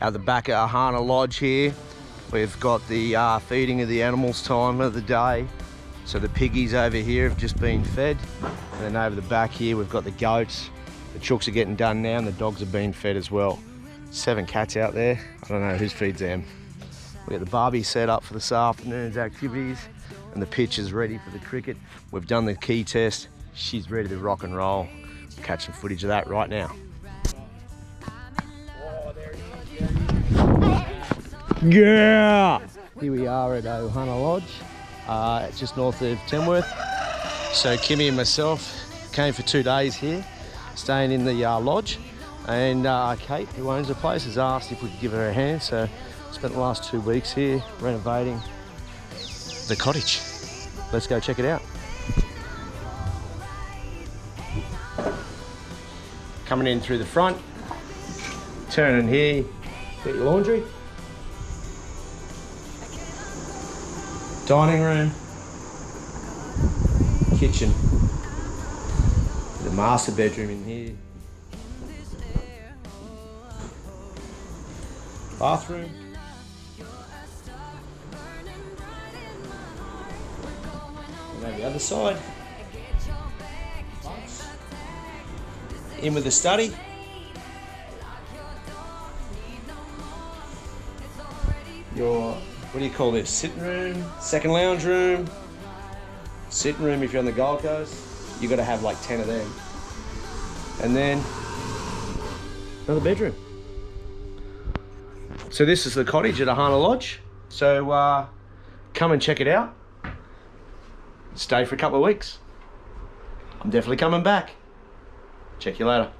Out the back at Ohana Lodge here, we've got the feeding of the animals time of the day. So the piggies over here have just been fed. And then over the back here, we've got the goats. The chooks are getting done now and the dogs are being fed as well. 7 cats out there. I don't know who feeds them. We got the barbie set up for this afternoon's activities and the pitch is ready for the cricket. We've done the key test. She's ready to rock and roll. We'll catch some footage of that right now. Oh, there he is. Yeah! Here we are at Ohana Lodge. It's just north of Tamworth. So Kimmy and myself came for 2 days here, staying in the lodge. And Kate, who owns the place, has asked if we could give her a hand. So spent the last 2 weeks here renovating the cottage. Let's go check it out. Coming in through the front, turning here, get your laundry. Dining room, kitchen, the master bedroom in here, bathroom, and on the other side, in with the study. Your, what do you call this? Sitting room, second lounge room, sitting room if you're on the Gold Coast. You've got to have like 10 of them. And then another bedroom. So this is the cottage at Ohana Lodge. So come and check it out. Stay for a couple of weeks. I'm definitely coming back. Check you later.